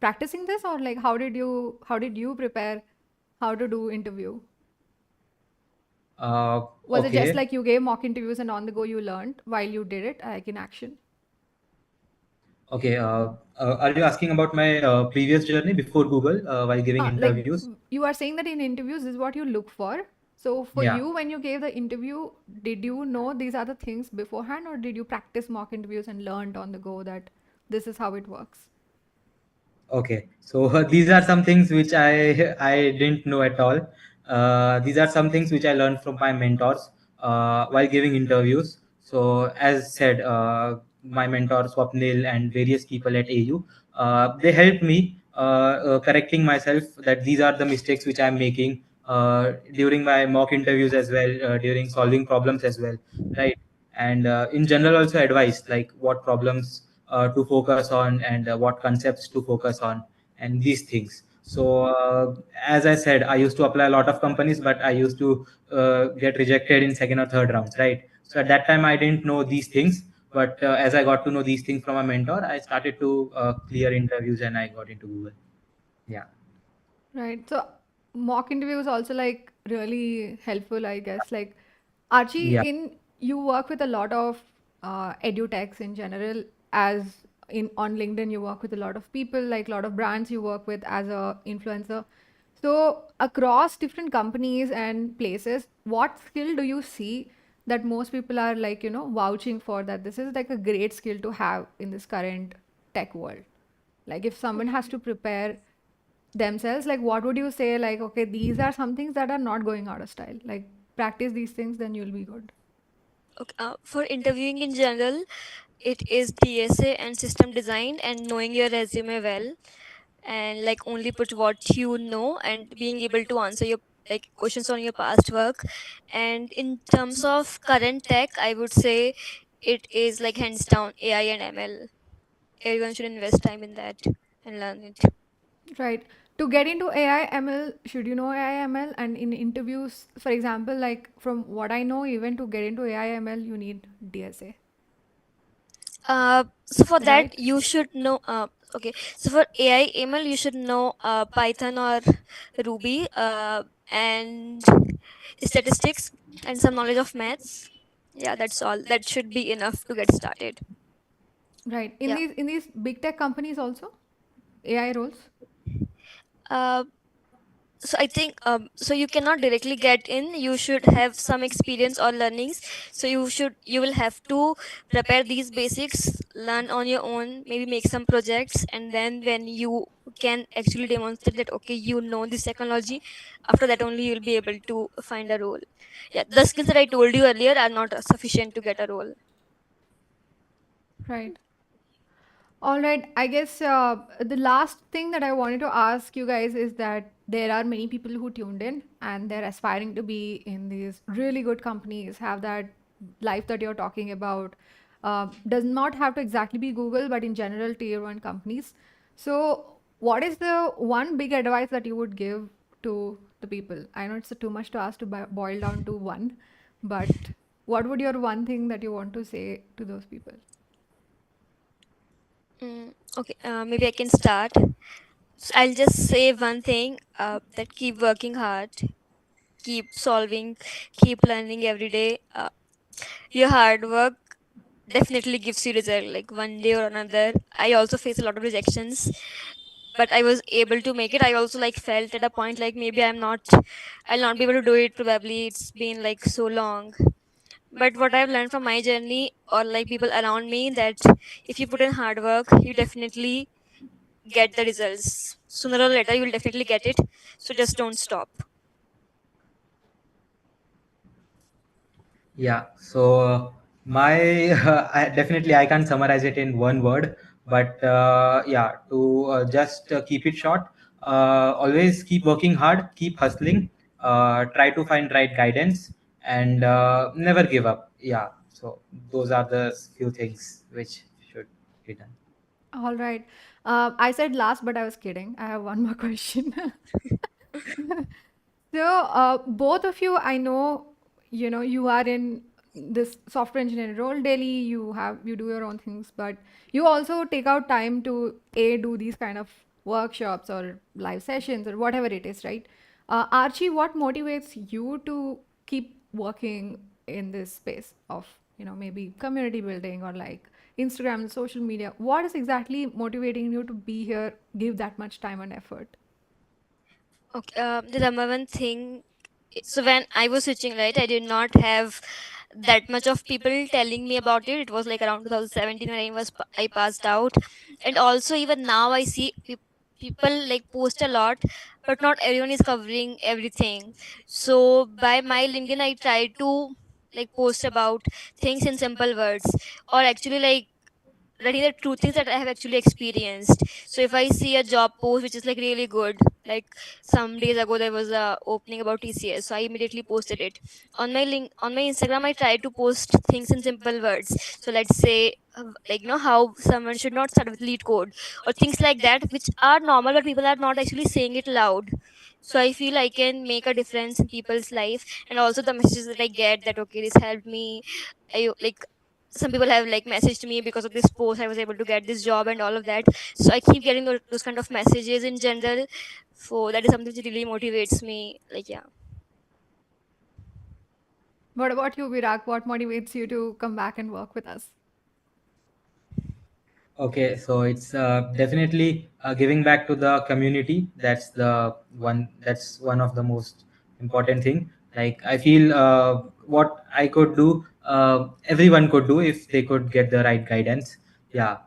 [SPEAKER 1] practicing this, or like how did you prepare how to do interview? Was it just
[SPEAKER 3] Okay.
[SPEAKER 1] like you gave mock interviews and on the go you learned while you did it, like in action?
[SPEAKER 3] Okay. Are you asking about my previous journey before Google while giving
[SPEAKER 1] Like
[SPEAKER 3] interviews?
[SPEAKER 1] you are saying that in interviews this is what you look for. So for
[SPEAKER 3] Yeah.
[SPEAKER 1] you, when you gave the interview, did you know these are the things beforehand, or did you practice mock interviews and learned on the go that this is how it works?
[SPEAKER 3] Okay, so these are some things which I didn't know at all. These are some things which I learned from my mentors while giving interviews. So as said, my mentor Swapnil and various people at AU, they helped me correcting myself that these are the mistakes which I'm making during my mock interviews as well, during solving problems as well, right? And in general also advice like what problems to focus on and what concepts to focus on and these things. So as I said, I used to apply a lot of companies, but I used to get rejected in second or third rounds, right? So at that time I didn't know these things, but as I got to know these things from a mentor, I started to clear interviews and I got into Google. Yeah.
[SPEAKER 1] Right. So mock interview is also like really helpful, I guess. Like Archie,
[SPEAKER 3] Yeah.
[SPEAKER 1] in you work with a lot of edutechs in general. As in on LinkedIn, you work with a lot of people, like a lot of brands you work with as a influencer. So across different companies and places, what skill do you see that most people are like vouching for that this is like a great skill to have in this current tech world? Like if someone has to prepare themselves, like what would you say, like okay, these are some things that are not going out of style, like practice these things then you'll be good.
[SPEAKER 2] Okay, for interviewing in general, it is DSA and system design and knowing your resume well, and like only put what you know and being able to answer your like questions on your past work. And in terms of current tech, I would say it is like hands down AI and ML. Everyone should invest time in that and learn it.
[SPEAKER 1] Right. To get into AI ML, should you know AI ML? And in interviews, for example, like from what I know, even to get into AI ML you need DSA,
[SPEAKER 2] So for that
[SPEAKER 1] right?
[SPEAKER 2] you should know. Okay, so for AI ML you should know Python or Ruby, and statistics and some knowledge of maths. Yeah, that's all. That should be enough to get started.
[SPEAKER 1] Right. In
[SPEAKER 2] Yeah.
[SPEAKER 1] these big tech companies also, AI roles.
[SPEAKER 2] Uh, so I think so you cannot directly get in. You should have some experience or learnings. So you will have to prepare these basics, learn on your own, maybe make some projects, and then when you can actually demonstrate that okay you know this technology, after that only you'll be able to find a role. Yeah, the skills that I told you earlier are not sufficient to get a role.
[SPEAKER 1] Right. All right. I guess the last thing that I wanted to ask you guys is that there are many people who tuned in and they're aspiring to be in these really good companies, have that life that you're talking about. Does not have to exactly be Google, but in general, tier one companies. So, what is the one big advice that you would give to the people? I know it's too much to ask to boil down to one, but what would your one thing that you want to say to those people?
[SPEAKER 2] Okay, maybe I can start. So I'll just say one thing, that keep working hard, keep solving, keep learning every day. Your hard work definitely gives you result like one day or another. I also face a lot of rejections, but I was able to make it. I also like felt at a point like maybe I'll not be able to do it. Probably it's been like so long. But what I've learned from my journey or like people around me, that if you put in hard work, you definitely get the results. Sooner or later, you will definitely get it. So just don't stop.
[SPEAKER 3] Yeah. So my I can't summarize it in one word, but yeah, to just keep it short, always keep working hard, keep hustling, try to find right guidance, and never give up. Yeah. So those are the few things which should be done.
[SPEAKER 1] All right. I said last, but I was kidding. I have one more question. So, both of you, I know, you are in this software engineering role daily. You do your own things, but you also take out time to do these kind of workshops or live sessions or whatever it is, right? Archie, what motivates you to keep working in this space of, maybe community building or like Instagram, social media? What is exactly motivating you to be here, give that much time and effort?
[SPEAKER 2] Okay, the number one thing. So when I was switching, right, I did not have that much of people telling me about it. It was like around 2017 when I passed out, and also even now I see people like post a lot, but not everyone is covering everything. So by my LinkedIn, I try to like post about things in simple words, or actually like writing the true things that I have actually experienced. So if I see a job post which is like really good, like some days ago there was a opening about TCS, so I immediately posted it on my link on my Instagram. I try to post things in simple words. So let's say like how someone should not start with lead code or things like that, which are normal but people are not actually saying it loud. So I feel I can make a difference in people's life, and also the messages that I get that okay, this helped me. I like some people have like messaged me because of this post I was able to get this job and all of that. So I keep getting those kind of messages in general. So that is something which really motivates me, like, yeah.
[SPEAKER 1] What about you, Virag? What motivates you to come back and work with us?
[SPEAKER 3] Okay, so it's definitely giving back to the community. That's the one. That's one of the most important thing. Like I feel what I could do, everyone could do if they could get the right guidance. Yeah,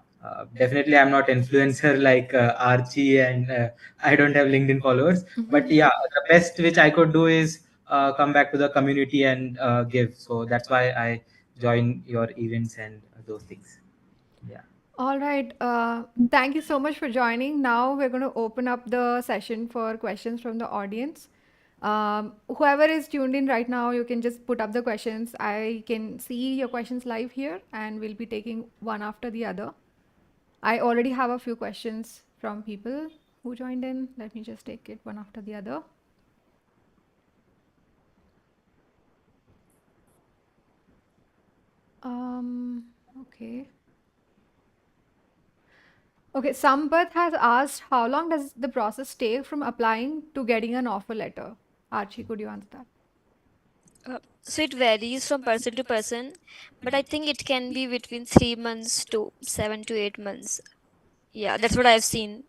[SPEAKER 3] definitely. I'm not influencer like Archie, and I don't have LinkedIn followers. But yeah, the best which I could do is come back to the community and give. So that's why I join your events and those things. Yeah.
[SPEAKER 1] All right. Thank you so much for joining. Now we're going to open up the session for questions from the audience. Whoever is tuned in right now, you can just put up the questions. I can see your questions live here, and we'll be taking one after the other. I already have a few questions from people who joined in. Let me just take it one after the other. Okay. Okay, Sampath has asked how long does the process take from applying to getting an offer letter? Archie, could you answer that?
[SPEAKER 2] So it varies from person to person, but I think it can be between 3 months to 7 to 8 months. Yeah, that's what I've seen.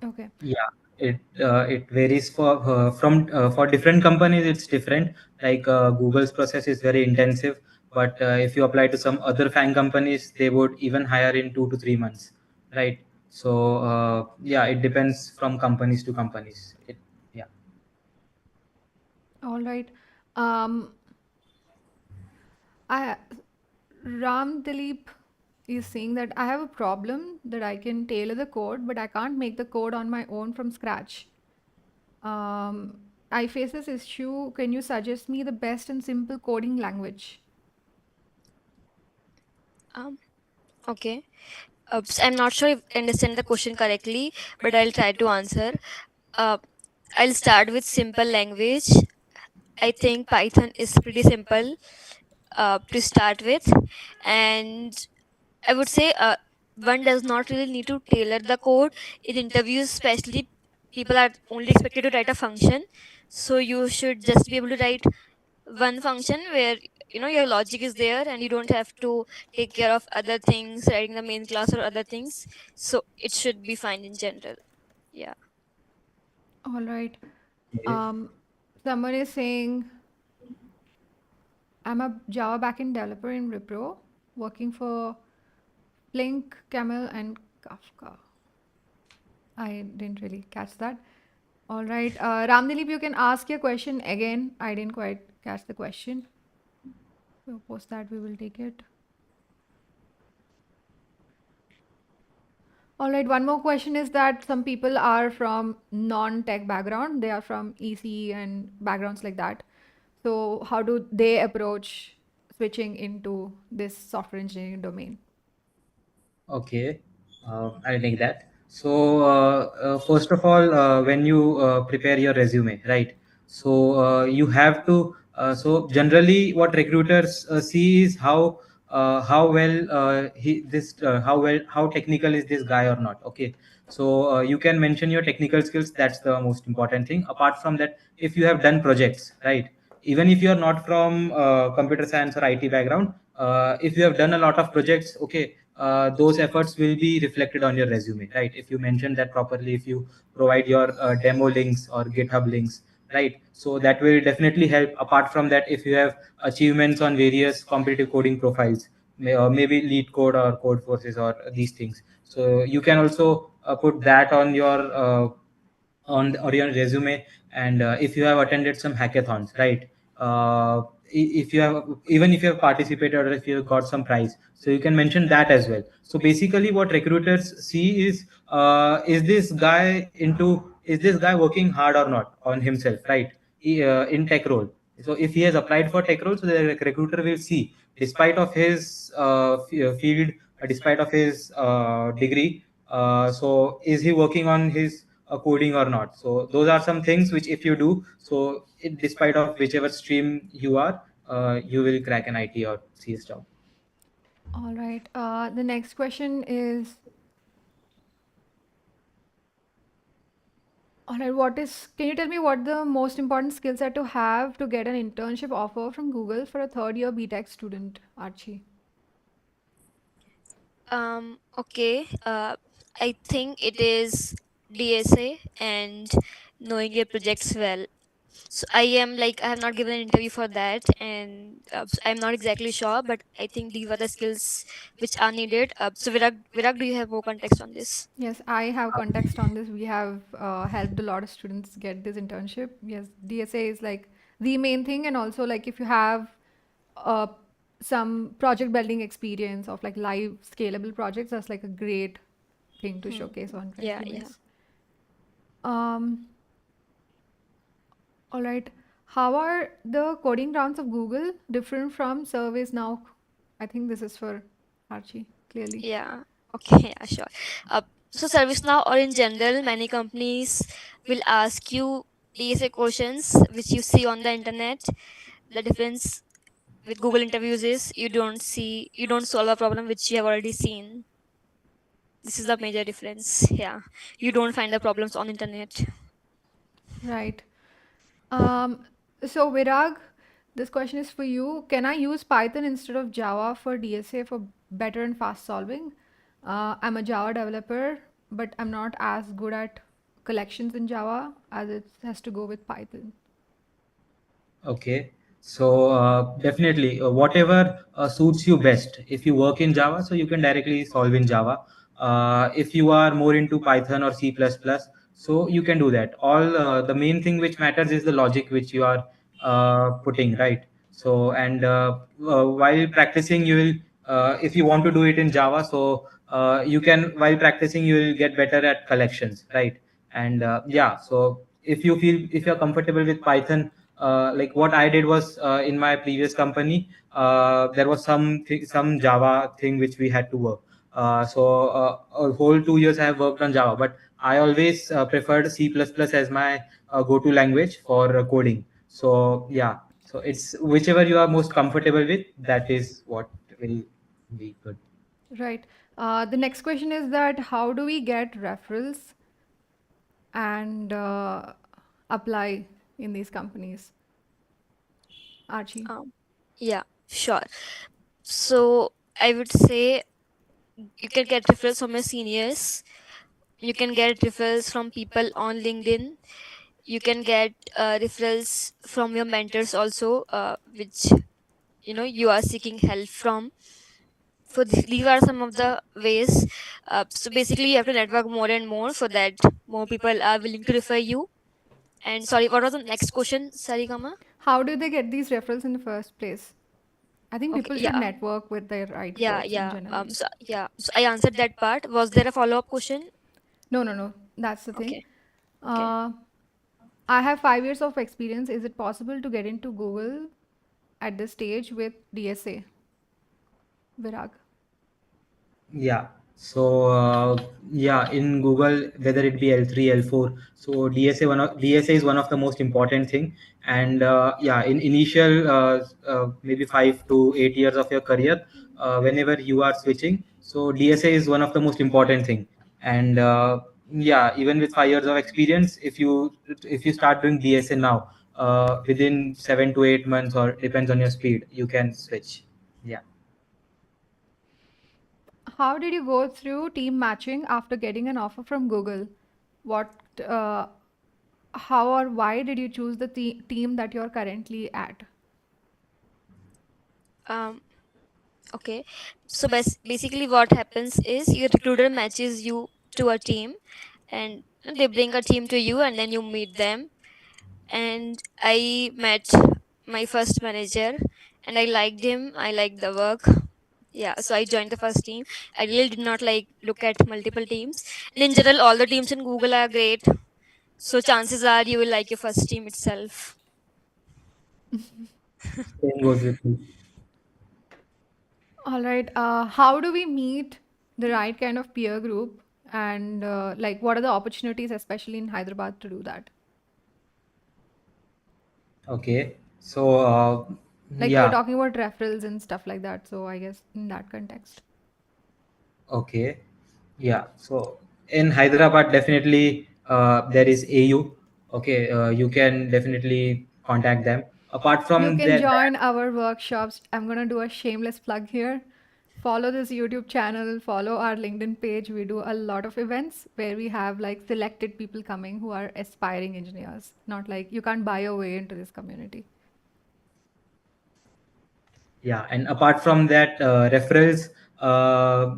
[SPEAKER 1] Okay.
[SPEAKER 3] Yeah, it varies for different companies. It's different. Like Google's process is very intensive, but if you apply to some other FANG companies, they would even hire in 2 to 3 months, right? So yeah, it depends from companies to companies. Yeah.
[SPEAKER 1] All right. Um, I Ram Dilip is saying that I have a problem that I can tailor the code, but I can't make the code on my own from scratch. I face this issue. Can you suggest me the best and simple coding language?
[SPEAKER 2] Um, okay. I'm not sure if I understand the question correctly, but I'll try to answer. Uh, I'll start with simple language. I think Python is pretty simple to start with, and I would say one does not really need to tailor the code. In interviews, especially, people are only expected to write a function, so you should just be able to write one function where your logic is there, and you don't have to take care of other things, writing the main class or other things. So it should be fine in general. Yeah.
[SPEAKER 1] All right.
[SPEAKER 3] Okay.
[SPEAKER 1] Um, Someone is saying I'm a Java backend developer in Wipro, working for Flink, Camel, and Kafka. I didn't really catch that. All right. Ramdilip, you can ask your question again. I didn't quite catch the question. So post that, we will take it. All right. One more question is that some people are from non-tech background. They are from EC and backgrounds like that. So how do they approach switching into this software engineering domain?
[SPEAKER 3] Okay, I'll take that. So, first of all, when you prepare your resume, right? So, you have to. So, generally, what recruiters see is how well how technical is this guy or not. Okay, so you can mention your technical skills. That's the most important thing. Apart from that, if you have done projects, right? even if you are not from computer science or IT background, if you have done a lot of projects, okay, those efforts will be reflected on your resume, right? If you mention that properly, if you provide your demo links or GitHub links, right? So that will definitely help. Apart from that, if you have achievements on various competitive coding profiles, maybe lead code or code forces or these things, so you can also put that on or your resume. And if you have attended some hackathons, right? If you have, even if you have participated or if you have got some prize, so you can mention that as well. So basically what recruiters see is this guy is this guy working hard or not on himself, right? In tech role. So if he has applied for tech role, so the recruiter will see, despite of his field, despite of his degree, so is he working on his coding or not. So those are some things which if you do, so despite of whichever stream you are, you will crack an IT or CS job.
[SPEAKER 1] All right. The next question is, all right, can you tell me what the most important skill set to have to get an internship offer from Google for a third year BTech student, Archie?
[SPEAKER 2] Okay. I think it is DSA and knowing your projects well. So I have not given an interview for that, and so I'm not exactly sure, but I think these are the skills which are needed. So Virag, do you have more context on this?
[SPEAKER 1] Yes, I have context on this. We have helped a lot of students get this internship. Yes, DSA is like the main thing, and also like if you have uh, some project building experience of like live scalable projects, that's like a great thing to
[SPEAKER 2] Hmm.
[SPEAKER 1] showcase on
[SPEAKER 2] Yeah, yeah.
[SPEAKER 1] resumes. Um, all right. How are the coding rounds of Google different from surveys now? I think this is for Archie, clearly.
[SPEAKER 2] Yeah. Okay. Yeah. Sure. Uh, so ServiceNow or in general, many companies will ask you DSA questions which you see on the internet. The difference with Google interviews is you don't solve a problem which you have already seen. This is the major difference. Yeah. You don't find the problems on internet.
[SPEAKER 1] Right. Um, so Virag, this question is for you. Can I use Python instead of Java for DSA for better and fast solving? I'm a Java developer, but I'm not as good at collections in Java as it has to go with Python.
[SPEAKER 3] Okay, so definitely whatever suits you best. If you work in Java, so you can directly solve in Java. If you are more into Python or C++, so you can do that. All the main thing which matters is the logic which you are putting, right? So and while practicing, you will if you want to do it in Java, so you can, while practicing, you will get better at collections, right? And yeah, so if you're comfortable with Python, like what I did was in my previous company, there was some Java thing which we had to work. So a whole 2 years I have worked on Java, but I always preferred C++ as my go-to language for coding. So yeah, so it's whichever you are most comfortable with, that is what will be good.
[SPEAKER 1] Right. The next question is that how do we get referrals and apply in these companies? Archie.
[SPEAKER 2] Um, yeah, sure. So I would say you can get referrals from your seniors. You can get referrals from people on LinkedIn. You can get referrals from your mentors also, which you are seeking help from. So these are some of the ways. So basically, you have to network more and more so that more people are willing to refer you. And sorry, what was the next question, Sarigama?
[SPEAKER 1] How do they get these referrals in the first place? I think
[SPEAKER 2] Okay,
[SPEAKER 1] people should
[SPEAKER 2] yeah,
[SPEAKER 1] network with their right
[SPEAKER 2] yeah,
[SPEAKER 1] folks in
[SPEAKER 2] yeah.
[SPEAKER 1] generally.
[SPEAKER 2] So yeah, so I answered that part. Was there a follow up question?
[SPEAKER 1] No, no, no. That's the thing.
[SPEAKER 2] Okay, okay.
[SPEAKER 1] Uh, I have 5 years of experience. Is it possible to get into Google at this stage with DSA? Virag.
[SPEAKER 3] Yeah. So yeah, in Google, whether it be L3, L4, so DSA is one of the most important thing. And yeah, in initial maybe 5 to 8 years of your career, whenever you are switching, so DSA is one of the most important thing. And yeah, even with 5 years of experience, if you start doing DSA now, within 7 to 8 months, or depends on your speed, you can switch. Yeah.
[SPEAKER 1] How did you go through team matching after getting an offer from Google? What, uh, how or why did you choose the team that you're currently at?
[SPEAKER 2] Um, okay. So basically, what happens is your recruiter matches you to a team, and they bring a team to you, and then you meet them. And I met my first manager, and I liked him. I liked the work. Yeah, so I joined the first team. I really did not like look at multiple teams. And in general, all the teams in Google are great. So chances are you will like your first team itself.
[SPEAKER 3] Same goes with me.
[SPEAKER 1] All right. How do we meet the right kind of peer group? And like, what are the opportunities, especially in Hyderabad, to do that?
[SPEAKER 3] Okay. So
[SPEAKER 1] Like, we were
[SPEAKER 3] yeah.
[SPEAKER 1] talking about referrals and stuff like that. So, I guess in that context.
[SPEAKER 3] Okay. Yeah. So in Hyderabad, definitely there is AU. Okay. You can definitely contact them. Apart
[SPEAKER 1] You
[SPEAKER 3] from
[SPEAKER 1] can
[SPEAKER 3] that,
[SPEAKER 1] join our workshops. I'm going to do a shameless plug here. Follow this YouTube channel, follow our LinkedIn page. We do a lot of events where we have like selected people coming who are aspiring engineers. Not like you can't buy your way into this community.
[SPEAKER 3] yeah, and apart from that, referrals,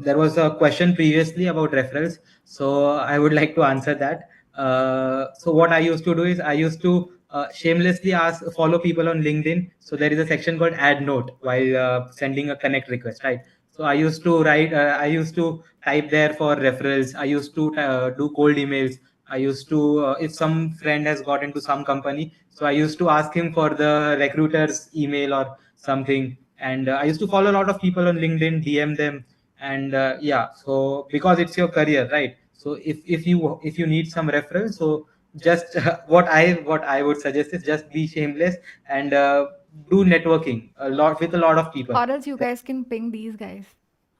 [SPEAKER 3] there was a question previously about referrals. So I would like to answer that. So what I used to do is I used to shamelessly follow people on LinkedIn. So there is a section called add note while sending a connect request, right? So I used to type there for referrals. I used to do cold emails. I used to, if some friend has got into some company, so I used to ask him for the recruiter's email or something. And I used to follow a lot of people on LinkedIn, DM them. And yeah, so because it's your career, right? So if you need some referral, so just what I would suggest is just be shameless and do networking a lot with a lot of people.
[SPEAKER 1] Or else you guys can ping these guys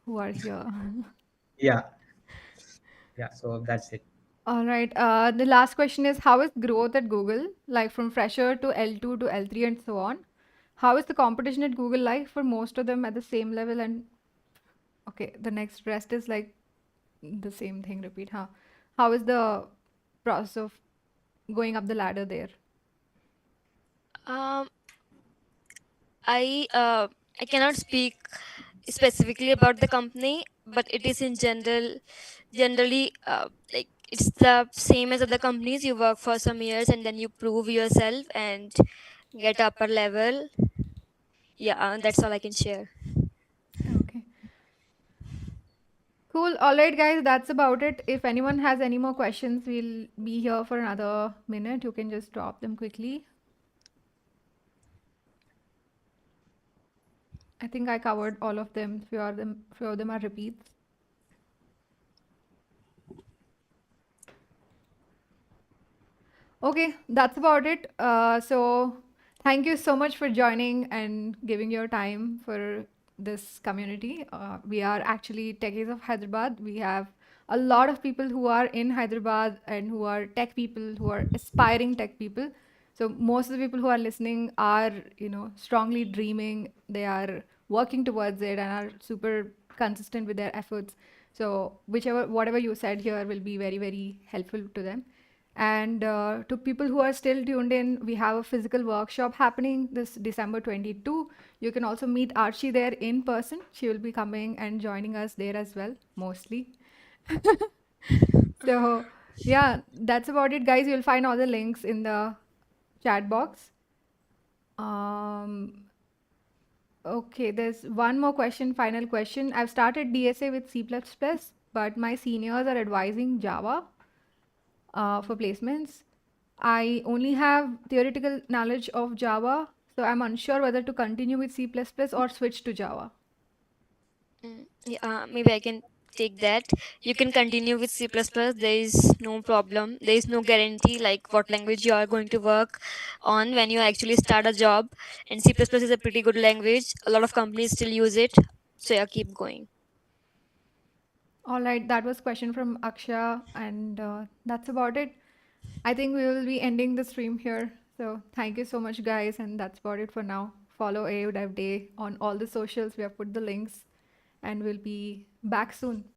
[SPEAKER 1] who are here.
[SPEAKER 3] Yeah. Yeah, so that's it.
[SPEAKER 1] All right. The last question is, how is growth at Google, like from fresher to L2 to L3 and so on? How is the competition at Google like for most of them at the same level? And okay, the next rest is like the same thing, repeat. How is the process of going up the ladder there?
[SPEAKER 2] Um, I uh, I cannot speak specifically about the company, but it is in generally like it's the same as other companies. You work for some years and then you prove yourself and get upper level. Yeah, that's all I can share.
[SPEAKER 1] Okay. Cool. All right, guys, that's about it. If anyone has any more questions, we'll be here for another minute. You can just drop them quickly. I think I covered all of them. Few of them are repeats. Okay, that's about it. So thank you so much for joining and giving your time for this community. We are actually Techies of Hyderabad. We have a lot of people who are in Hyderabad and who are tech people, who are aspiring tech people. So most of the people who are listening are, strongly dreaming. They are working towards it and are super consistent with their efforts. So whatever you said here will be very, very helpful to them. And to people who are still tuned in, we have a physical workshop happening this December 22. You can also meet Archie there in person. She will be coming and joining us there as well, mostly. So, yeah, that's about it, guys. You'll find all the links in the chat box. Um, okay, there's one more question, final question. I've started DSA with C++, but my seniors are advising Java for placements. I only have theoretical knowledge of Java, so I'm unsure whether to continue with C++ or switch to Java.
[SPEAKER 2] Yeah, maybe I can take that. You can continue with C++. There is no problem. There is no guarantee like what language you are going to work on when you actually start a job. And C++ is a pretty good language. A lot of companies still use it. So yeah, keep going.
[SPEAKER 1] All right, that was question from Aksha, and that's about it. I think we will be ending the stream here. So thank you so much, guys, and that's about it for now. Follow AUDEV Day on all the socials. We have put the links, and we'll be back soon.